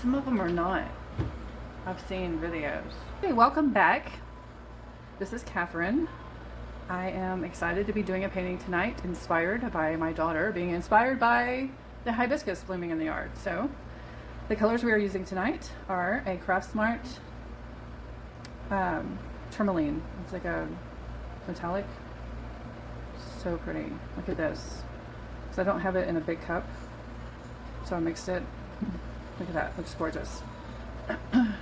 some of them are not. I've seen videos. Hey, welcome back. This is Catherine. I am excited to be doing a painting tonight, inspired by my daughter, being inspired by the hibiscus blooming in the yard. So the colors we are using tonight are a Craftsmart tourmaline. It's like a metallic. So pretty. Look at this. So I don't have it in a big cup, so I mixed it. Look at that. Looks gorgeous.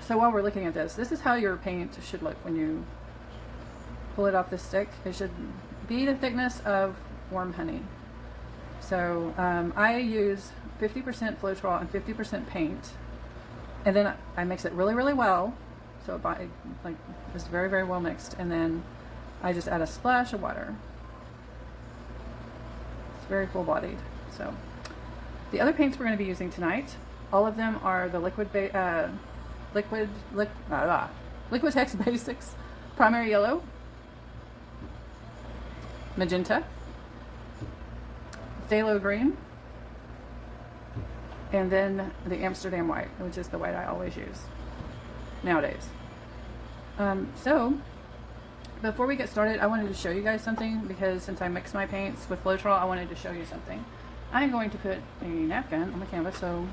So while we're looking at this, this is how your paint should look when you pull it off the stick. It should be the thickness of warm honey. So I use 50% Floetrol and 50% paint, and then I mix it really, really well. So it is very, very well mixed, and then I just add a splash of water. It's very full-bodied. So the other paints we're going to be using tonight, all of them are the Liquitex Basics Primary Yellow, Magenta, Phthalo Green, and then the Amsterdam White, which is the white I always use nowadays. So before we get started, I wanted to show you guys something, because since I mix my paints with Floetrol, I wanted to show you something. I'm going to put a napkin on the canvas so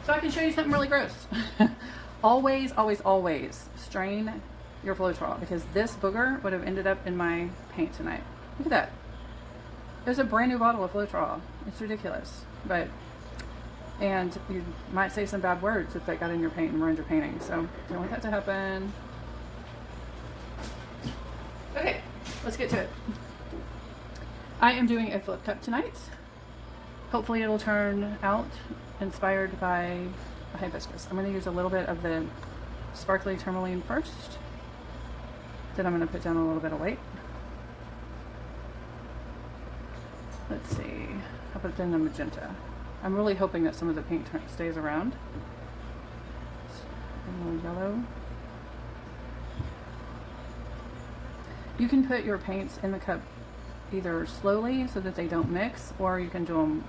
I can show you something really gross. Always, always, always strain your Floetrol, because this booger would have ended up in my paint tonight. Look at that. There's a brand new bottle of Floetrol. It's ridiculous. And you might say some bad words if that got in your paint and ruined your painting. So don't want that to happen. Okay, let's get to it. I am doing a flip cup tonight. Hopefully it'll turn out inspired by a hibiscus. I'm going to use a little bit of the sparkly tourmaline first. Then I'm going to put down a little bit of white. Let's see. I'll put in the magenta. I'm really hoping that some of the paint stays around. A little yellow. You can put your paints in the cup either slowly so that they don't mix, or you can do them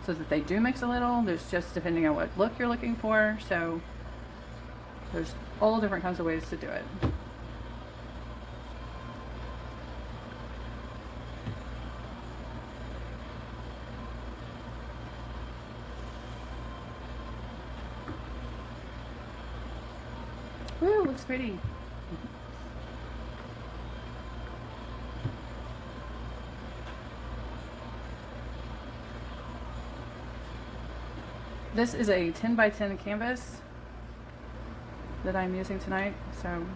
so that they do mix a little. There's just depending on what look you're looking for. So there's all different kinds of ways to do it. Woo, looks pretty. This is a 10 by 10 canvas that I'm using tonight, so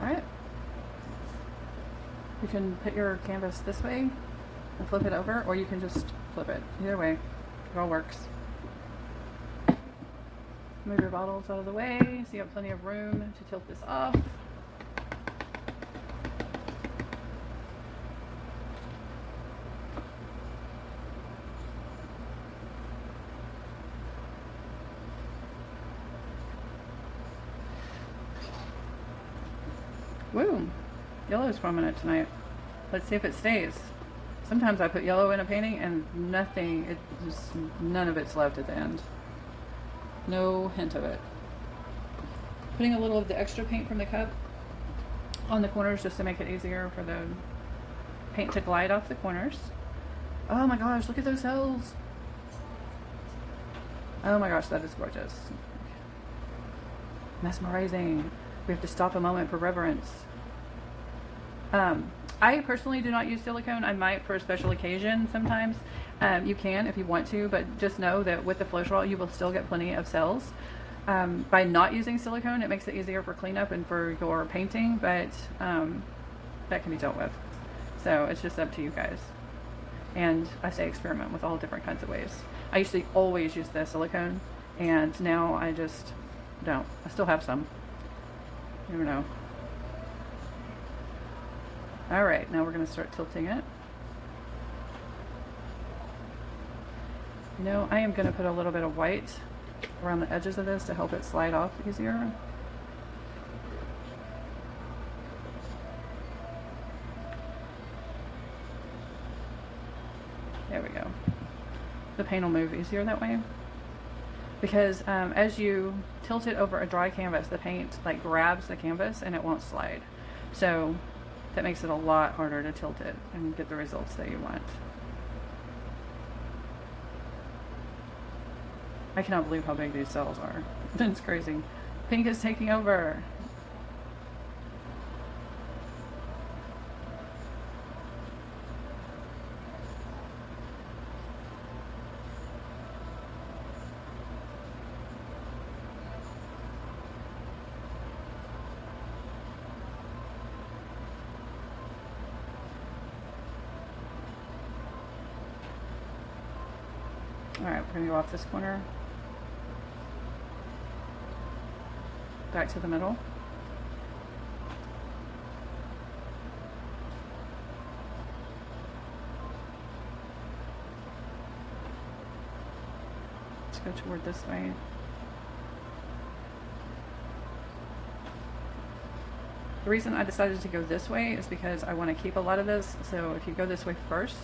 alright. You can put your canvas this way and flip it over, or you can just flip it. Either way, it all works. Move your bottles out of the way so you have plenty of room to tilt this off. Woo! Yellow is prominent tonight. Let's see if it stays. Sometimes I put yellow in a painting and none of it's left at the end. No hint of it. Putting a little of the extra paint from the cup on the corners just to make it easier for the paint to glide off the corners. Oh my gosh, look at those cells. Oh my gosh, that is gorgeous. Mesmerizing. We have to stop a moment for reverence. I personally do not use silicone. I might for a special occasion sometimes. You can if you want to, but just know that with the Floetrol you will still get plenty of cells. By not using silicone, it makes it easier for cleanup and for your painting, but that can be dealt with. So it's just up to you guys. And I say experiment with all different kinds of ways. I used to always use the silicone, and now I just don't. I still have some. You never know. Alright, now we're going to start tilting it. You know, I am going to put a little bit of white around the edges of this to help it slide off easier. There we go. The paint will move easier that way. Because as you tilt it over a dry canvas, the paint like grabs the canvas and it won't slide. So that makes it a lot harder to tilt it and get the results that you want. I cannot believe how big these cells are. It's crazy. Pink is taking over. Alright, we're going to go off this corner. Back to the middle. Let's go toward this way. The reason I decided to go this way is because I want to keep a lot of this. So if you go this way first,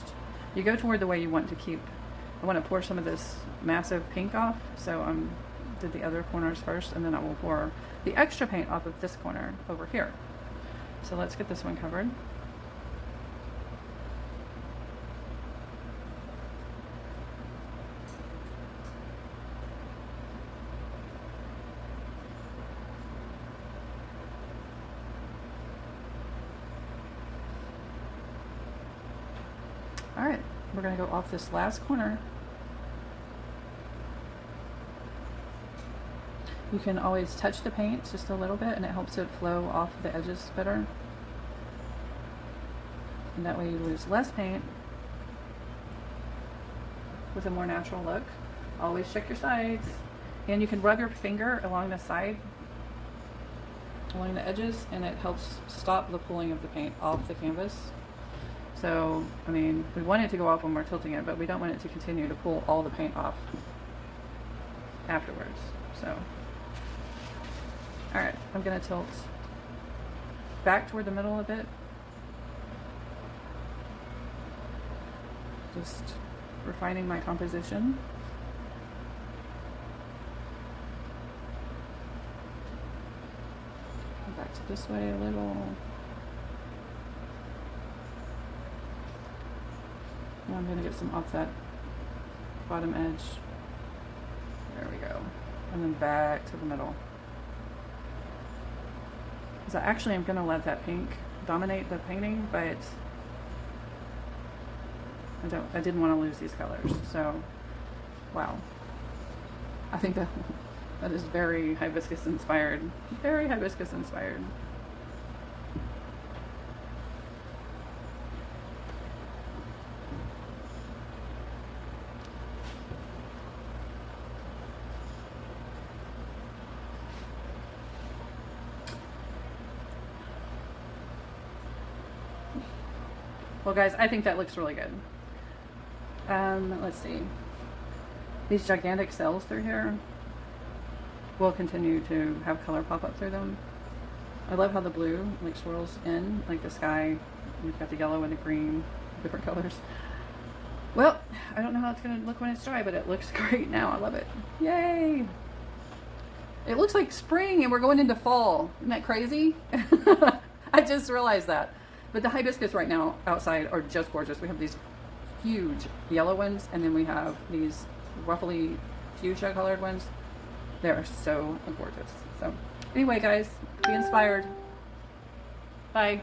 you go toward the way you want to keep. I want to pour some of this massive pink off, so did the other corners first, and then I will pour the extra paint off of this corner over here. So let's get this one covered. All right, we're going to go off this last corner. You can always touch the paint just a little bit and it helps it flow off the edges better. And that way you lose less paint with a more natural look. Always check your sides. And you can rub your finger along the side, along the edges, and it helps stop the pulling of the paint off the canvas. So, I mean, we want it to go off when we're tilting it, but we don't want it to continue to pull all the paint off afterwards. So, all right, I'm gonna tilt back toward the middle a bit. Just refining my composition. Go back to this way a little. Now I'm gonna get some off that bottom edge. There we go. And then back to the middle. Because actually I'm gonna let that pink dominate the painting, but I didn't want to lose these colors. So, wow. I think that is very hibiscus inspired. Very hibiscus inspired. Well guys, I think that looks really good. Let's see. These gigantic cells through here will continue to have color pop up through them. I love how the blue like swirls in, like the sky. We've got the yellow and the green, different colors. Well, I don't know how it's gonna look when it's dry, but it looks great now. I love it. Yay! It looks like spring and we're going into fall. Isn't that crazy? I just realized that. But the hibiscus right now outside are just gorgeous. We have these huge yellow ones, and then we have these ruffly fuchsia colored ones. They are so gorgeous. So anyway guys, be inspired. Bye.